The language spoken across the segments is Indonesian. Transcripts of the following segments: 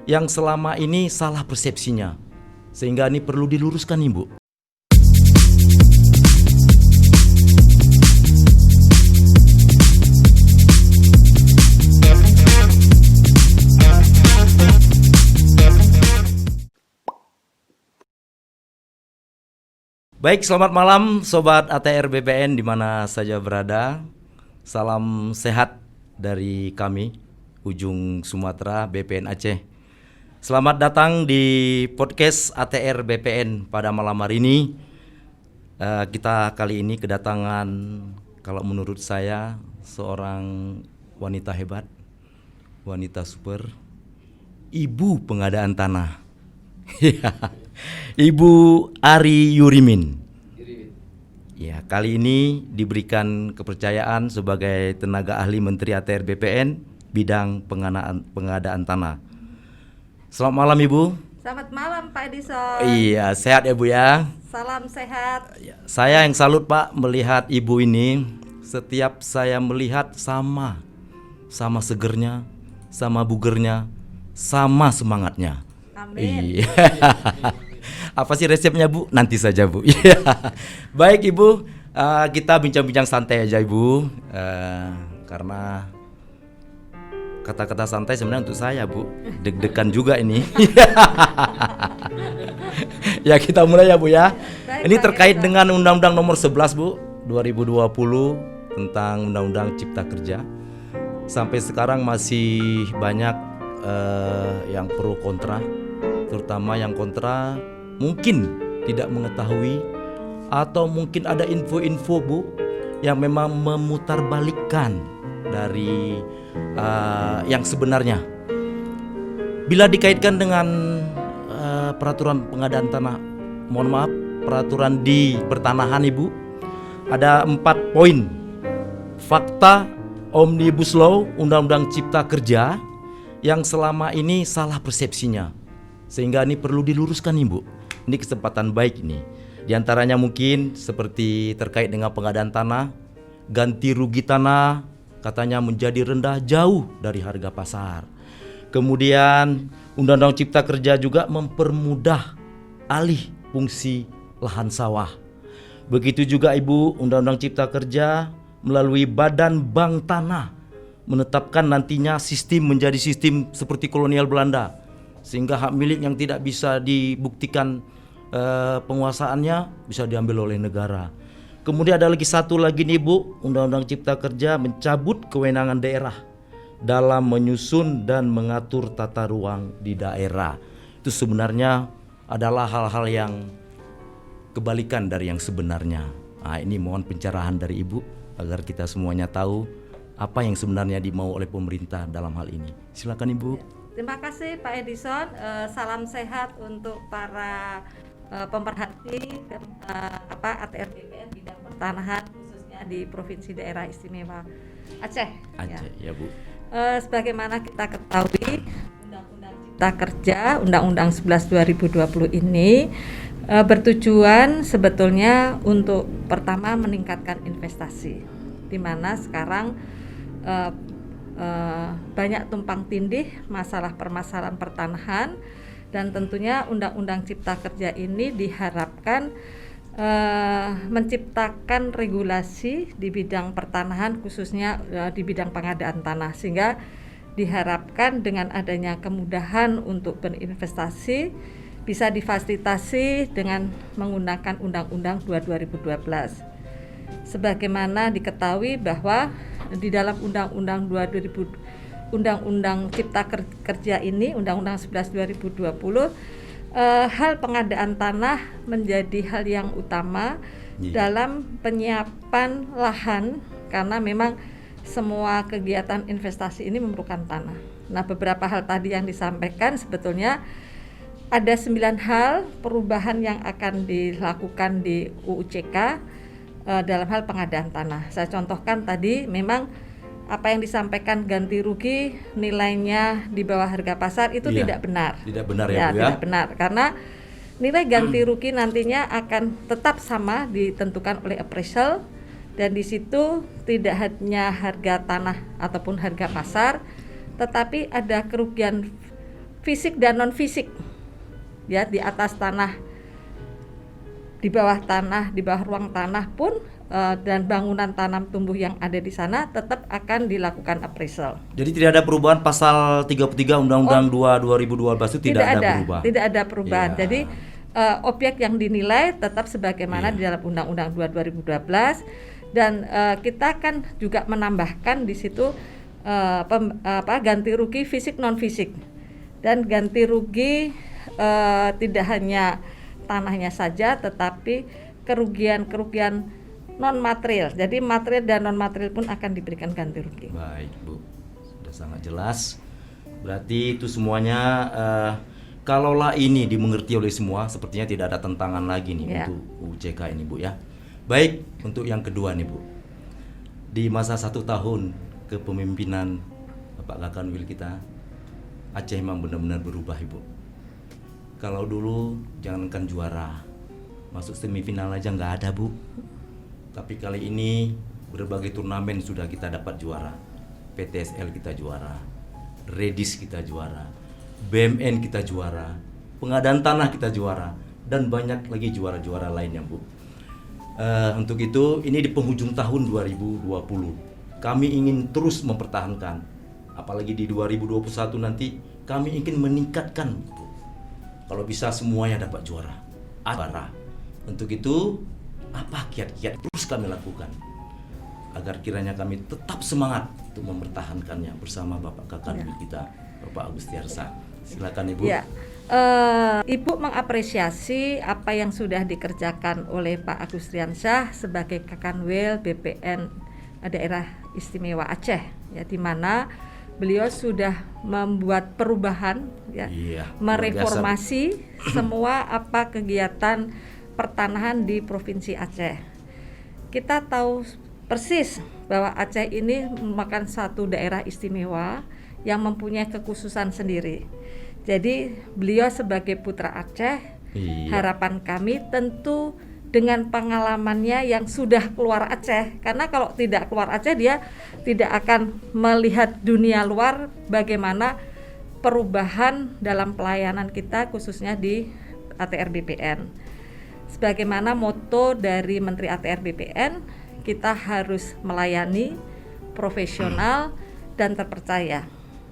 yang selama ini salah persepsinya. Sehingga ini perlu diluruskan, Ibu. Baik, selamat malam Sobat ATR BPN di mana saja berada. Salam sehat dari kami, ujung Sumatera BPN Aceh. Selamat datang di podcast ATR BPN pada malam hari ini. Kita kali ini kedatangan, kalau menurut saya, seorang wanita hebat, wanita super, ibu pengadaan tanah. Ibu Ari Yurimin. Ya, kali ini diberikan kepercayaan sebagai tenaga ahli Menteri ATR BPN bidang pengadaan tanah. Selamat malam, Ibu. Selamat malam, Pak Edison. Iya, sehat ya, Bu ya. Salam sehat. Saya yang salut, Pak, melihat Ibu ini. Setiap saya melihat sama segernya, sama bugernya, sama semangatnya. Amin. Iya. Apa sih resepnya, Bu? Nanti saja, Bu. Baik, Ibu, kita bincang-bincang santai aja, Ibu, karena kata-kata santai sebenarnya untuk saya, Bu. Deg-degan juga ini. Ya, kita mulai ya, Bu ya. Baik, Ini Pak terkait Edison. dengan Undang-Undang Nomor 11, Bu, 2020 tentang Undang-Undang Cipta Kerja. Sampai sekarang masih banyak yang pro kontra, terutama yang kontra mungkin tidak mengetahui atau mungkin ada info-info, Bu, yang memang memutarbalikkan dari yang sebenarnya. Bila dikaitkan dengan peraturan pengadaan tanah, mohon maaf, peraturan di pertanahan, Ibu, ada 4 poin. Fakta Omnibus Law Undang-Undang Cipta Kerja yang selama ini salah persepsinya. Sehingga ini perlu diluruskan, Ibu. Ini kesempatan baik ini. Di antaranya mungkin seperti terkait dengan pengadaan tanah, ganti rugi tanah katanya menjadi rendah jauh dari harga pasar. Kemudian Undang-Undang Cipta Kerja juga mempermudah alih fungsi lahan sawah. Begitu juga, Ibu, Undang-Undang Cipta Kerja melalui Badan Bank Tanah menetapkan nantinya sistem menjadi sistem seperti kolonial Belanda, sehingga hak milik yang tidak bisa dibuktikan penguasaannya bisa diambil oleh negara. Kemudian ada lagi satu lagi nih, Bu, Undang-Undang Cipta Kerja mencabut kewenangan daerah dalam menyusun dan mengatur tata ruang di daerah. Itu sebenarnya adalah hal-hal yang kebalikan dari yang sebenarnya. Nah, ini mohon pencerahan dari Ibu agar kita semuanya tahu apa yang sebenarnya dimau oleh pemerintah dalam hal ini. Silakan, Ibu. Terima kasih, Pak Edison. Salam sehat untuk para pemerhati ATR BPN bidang pertanahan, khususnya di Provinsi Daerah Istimewa Aceh. Aceh, ya, Bu. Sebagaimana kita ketahui, Undang-Undang Cipta Kerja, Undang-Undang 11 2020 ini bertujuan sebetulnya untuk pertama meningkatkan investasi, di mana sekarang banyak tumpang tindih masalah permasalahan pertanahan, dan tentunya Undang-Undang Cipta Kerja ini diharapkan menciptakan regulasi di bidang pertanahan, khususnya di bidang pengadaan tanah, sehingga diharapkan dengan adanya kemudahan untuk berinvestasi bisa difasilitasi dengan menggunakan Undang-Undang 2012. Sebagaimana diketahui bahwa di dalam Undang-Undang Cipta Kerja ini, Undang-Undang 11 2020, hal pengadaan tanah menjadi hal yang utama dalam penyiapan lahan, karena memang semua kegiatan investasi ini memerlukan tanah. Nah, beberapa hal tadi yang disampaikan sebetulnya ada 9 hal perubahan yang akan dilakukan di UUCK dalam hal pengadaan tanah. Saya contohkan tadi, memang apa yang disampaikan ganti rugi nilainya di bawah harga pasar itu tidak benar. Tidak benar ya, Bu, ya? Tidak benar, karena nilai ganti rugi nantinya akan tetap sama ditentukan oleh appraisal, dan di situ tidak hanya harga tanah ataupun harga pasar, tetapi ada kerugian fisik dan non fisik, ya, di atas tanah, di bawah tanah, di bawah ruang tanah pun dan bangunan tanam tumbuh yang ada di sana tetap akan dilakukan appraisal. Jadi tidak ada perubahan pasal 33 Undang-Undang 2 2012 itu tidak ada perubahan. Tidak ada perubahan. Ya. Jadi objek yang dinilai tetap sebagaimana di dalam Undang-Undang 2 2012 dan kita kan juga menambahkan di situ ganti rugi fisik non fisik, dan ganti rugi tidak hanya tanahnya saja tetapi kerugian non material. Jadi material dan non material pun akan diberikan ganti rugi. Baik Bu, sudah sangat jelas. Berarti itu semuanya kalaulah ini dimengerti oleh semua, sepertinya tidak ada tentangan lagi nih untuk UCK ini Bu ya. Baik, untuk yang kedua nih Bu, di masa 1 tahun kepemimpinan Bapak Kakanwil kita, Aceh memang benar-benar berubah Ibu. Kalau dulu jangankan juara, masuk semifinal aja nggak ada Bu. Tapi kali ini berbagai turnamen sudah kita dapat juara. PTSL kita juara, Redis kita juara, BMN kita juara, pengadaan tanah kita juara, dan banyak lagi juara-juara lainnya Bu. Untuk itu ini di penghujung tahun 2020 kami ingin terus mempertahankan, apalagi di 2021 nanti kami ingin meningkatkan Bu. Kalau bisa semuanya dapat juara. Untuk itu apa kiat-kiat terus kami lakukan agar kiranya kami tetap semangat untuk mempertahankannya bersama Bapak Kakanwil kita, Bapak Agustiarsa. Silakan Ibu. Ya. Ibu mengapresiasi apa yang sudah dikerjakan oleh Pak Agustiarsa sebagai Kakanwil BPN Daerah Istimewa Aceh, ya, di mana beliau sudah membuat perubahan, ya, mereformasi semua apa kegiatan pertanahan di Provinsi Aceh. Kita tahu persis bahwa Aceh ini merupakan satu daerah istimewa yang mempunyai kekhususan sendiri. Jadi beliau sebagai putra Aceh, harapan kami tentu dengan pengalamannya yang sudah keluar Aceh, karena kalau tidak keluar Aceh dia tidak akan melihat dunia luar bagaimana perubahan dalam pelayanan kita khususnya di ATR BPN. Sebagaimana moto dari Menteri ATR BPN, kita harus melayani, profesional, dan terpercaya.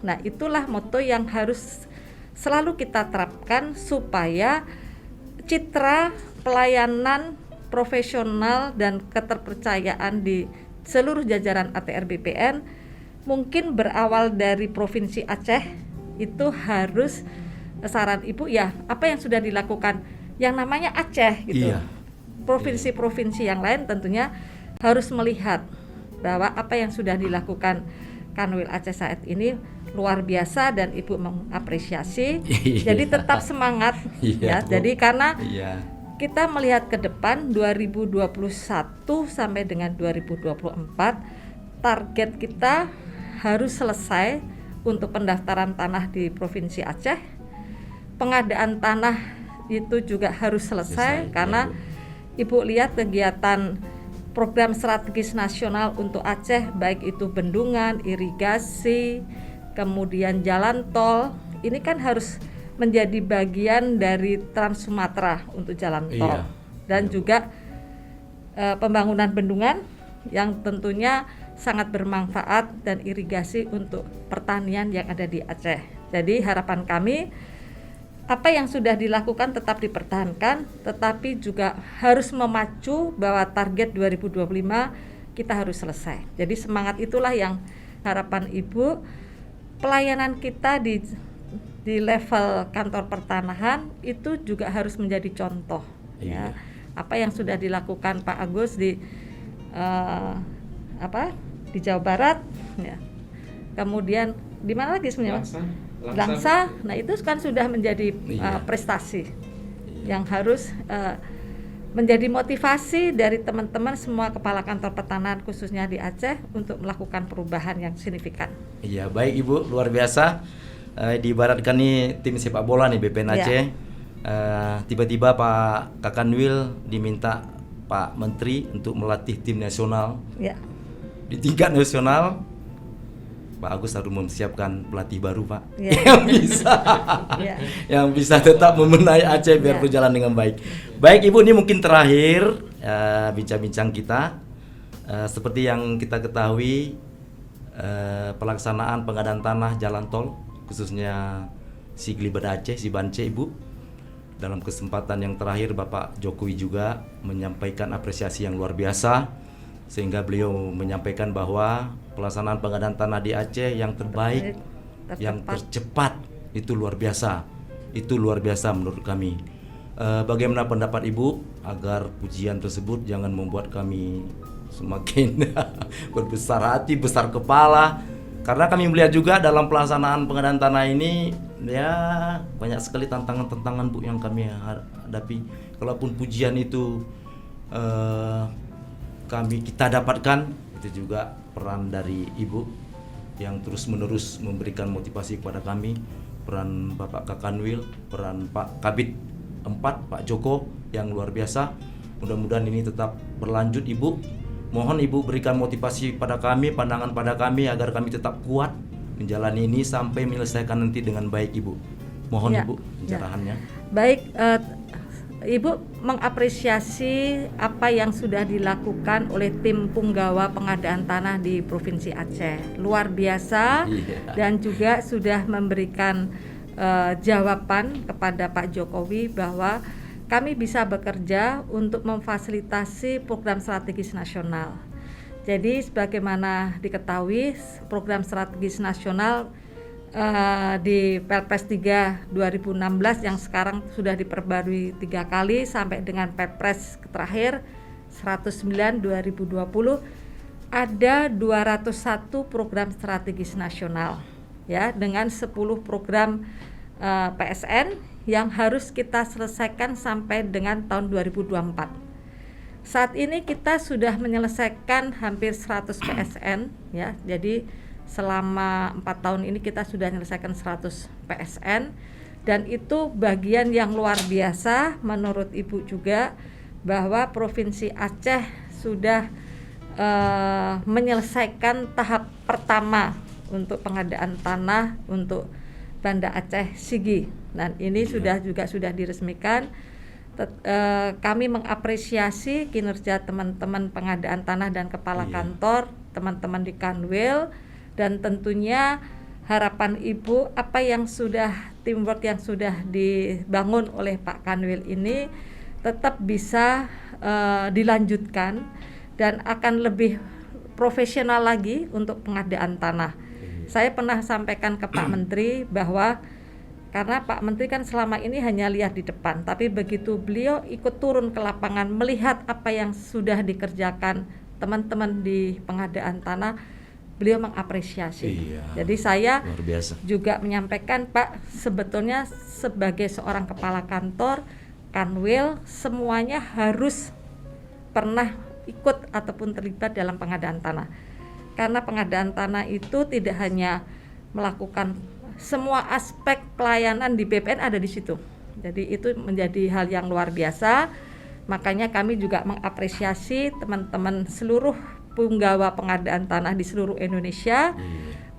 Nah, itulah moto yang harus selalu kita terapkan supaya citra pelayanan profesional dan keterpercayaan di seluruh jajaran ATR BPN mungkin berawal dari Provinsi Aceh itu harus, saran Ibu ya, apa yang sudah dilakukan yang namanya Aceh gitu. Provinsi-provinsi yang lain tentunya harus melihat bahwa apa yang sudah dilakukan Kanwil Aceh saat ini luar biasa dan Ibu mengapresiasi. Jadi tetap semangat ya. Jadi karena kita melihat ke depan 2021 sampai dengan 2024 target kita harus selesai untuk pendaftaran tanah di Provinsi Aceh. Pengadaan tanah itu juga harus selesai karena Ibu lihat kegiatan program strategis nasional untuk Aceh, baik itu bendungan, irigasi, kemudian jalan tol, ini kan harus menjadi bagian dari Trans Sumatera untuk jalan tol. Dan juga pembangunan bendungan yang tentunya sangat bermanfaat dan irigasi untuk pertanian yang ada di Aceh. Jadi harapan kami apa yang sudah dilakukan tetap dipertahankan, tetapi juga harus memacu bahwa target 2025 kita harus selesai. Jadi semangat itulah yang harapan Ibu, pelayanan kita di level kantor pertanahan itu juga harus menjadi contoh. Ya. Apa yang sudah dilakukan Pak Agus di di Jawa Barat, ya. Kemudian di mana lagi sebenarnya? Langsa. Nah itu kan sudah menjadi prestasi yang harus menjadi motivasi dari teman-teman semua kepala kantor pertanahan khususnya di Aceh untuk melakukan perubahan yang signifikan. Iya, baik Ibu, luar biasa. Diibaratkan nih tim sepak bola nih BPN Aceh. Tiba-tiba Pak Kakanwil diminta Pak Menteri untuk melatih tim nasional di tingkat nasional. Pak Agus harus mempersiapkan pelatih baru, Pak. Ya. Yang bisa tetap membenahi Aceh biar berjalan dengan baik. Baik Ibu, ini mungkin terakhir bincang-bincang kita. Seperti yang kita ketahui, pelaksanaan pengadaan tanah jalan tol khususnya Siglibat Aceh, Sibance Ibu. Dalam kesempatan yang terakhir Bapak Jokowi juga menyampaikan apresiasi yang luar biasa, sehingga beliau menyampaikan bahwa pelaksanaan pengadaan tanah di Aceh yang terbaik, yang tercepat, itu luar biasa. Itu luar biasa menurut kami. Bagaimana pendapat Ibu agar pujian tersebut jangan membuat kami semakin berbesar hati, besar kepala? Karena kami melihat juga dalam pelaksanaan pengadaan tanah ini ya banyak sekali tantangan-tantangan Bu yang kami hadapi. Kalaupun pujian itu kita dapatkan, itu juga peran dari Ibu yang terus-menerus memberikan motivasi kepada kami, peran Bapak Kakanwil, peran Pak Kabid 4, Pak Joko yang luar biasa. Mudah-mudahan ini tetap berlanjut Ibu. Mohon Ibu berikan motivasi pada kami, pandangan pada kami agar kami tetap kuat menjalani ini sampai menyelesaikan nanti dengan baik Ibu. Mohon Ibu pencerahannya. Baik, Ibu mengapresiasi apa yang sudah dilakukan oleh tim punggawa pengadaan tanah di Provinsi Aceh. Luar biasa. Dan juga sudah memberikan jawaban kepada Pak Jokowi bahwa kami bisa bekerja untuk memfasilitasi program strategis nasional. Jadi sebagaimana diketahui, program strategis nasional di Perpres 3 2016 yang sekarang sudah diperbarui 3 kali sampai dengan Perpres terakhir 109 2020, ada 201 program strategis nasional ya, dengan 10 program PSN yang harus kita selesaikan sampai dengan tahun 2024. Saat ini kita sudah menyelesaikan hampir 100 PSN ya. Jadi selama 4 tahun ini kita sudah menyelesaikan 100 PSN, dan itu bagian yang luar biasa menurut Ibu juga, bahwa Provinsi Aceh sudah menyelesaikan tahap pertama untuk pengadaan tanah untuk Banda Aceh Sigi, dan ini sudah diresmikan. Kami mengapresiasi kinerja teman-teman pengadaan tanah dan kepala kantor, teman-teman di Kanwil, dan tentunya harapan Ibu apa yang sudah teamwork yang sudah dibangun oleh Pak Kanwil ini tetap bisa dilanjutkan dan akan lebih profesional lagi untuk pengadaan tanah. Saya pernah sampaikan ke Pak Menteri bahwa karena Pak Menteri kan selama ini hanya lihat di depan, tapi begitu beliau ikut turun ke lapangan melihat apa yang sudah dikerjakan teman-teman di pengadaan tanah, beliau mengapresiasi. Jadi saya juga menyampaikan, Pak, sebetulnya sebagai seorang kepala kantor Kanwil semuanya harus pernah ikut ataupun terlibat dalam pengadaan tanah. Karena pengadaan tanah itu tidak hanya melakukan semua aspek pelayanan di BPN ada di situ. Jadi itu menjadi hal yang luar biasa. Makanya kami juga mengapresiasi teman-teman seluruh punggawa pengadaan tanah di seluruh Indonesia.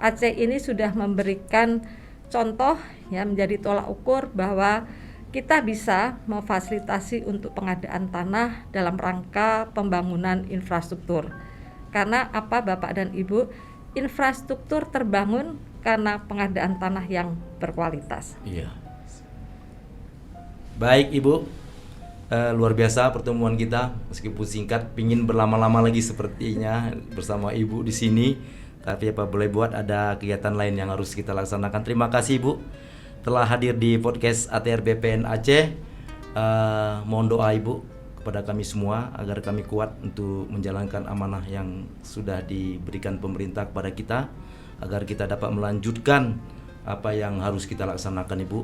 Aceh ini sudah memberikan contoh ya, menjadi tolak ukur bahwa kita bisa memfasilitasi untuk pengadaan tanah dalam rangka pembangunan infrastruktur. Karena apa Bapak dan Ibu, infrastruktur terbangun karena pengadaan tanah yang berkualitas. Baik Ibu, luar biasa pertemuan kita, meskipun singkat, pingin berlama-lama lagi sepertinya bersama Ibu di sini. Tapi apa boleh buat, ada kegiatan lain yang harus kita laksanakan. Terima kasih Ibu telah hadir di podcast ATR BPN Aceh. Mohon doa Ibu kepada kami semua agar kami kuat untuk menjalankan amanah yang sudah diberikan pemerintah kepada kita, agar kita dapat melanjutkan apa yang harus kita laksanakan Ibu.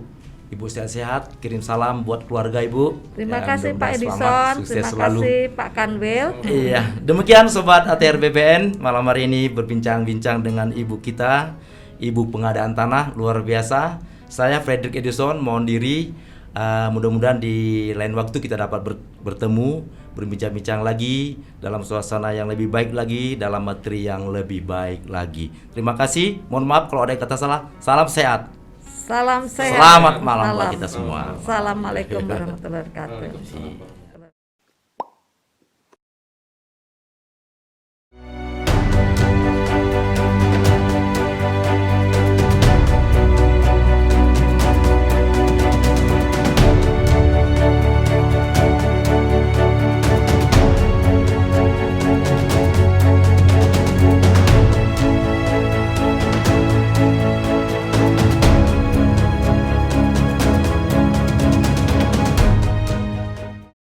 Ibu sehat-sehat, kirim salam buat keluarga Ibu. Terima kasih Pak Edison, terima kasih Pak Kanwil. Iya, demikian Sobat ATR BPN, malam hari ini berbincang-bincang dengan Ibu kita, Ibu pengadaan tanah luar biasa. Saya Frederick Edison mohon diri. Mudah-mudahan di lain waktu kita dapat bertemu, berbincang-bincang lagi dalam suasana yang lebih baik lagi, dalam materi yang lebih baik lagi. Terima kasih. Mohon maaf kalau ada yang kata salah. Salam sehat. Salam sehat. Selamat malam buat kita semua. Assalamualaikum warahmatullahi wabarakatuh.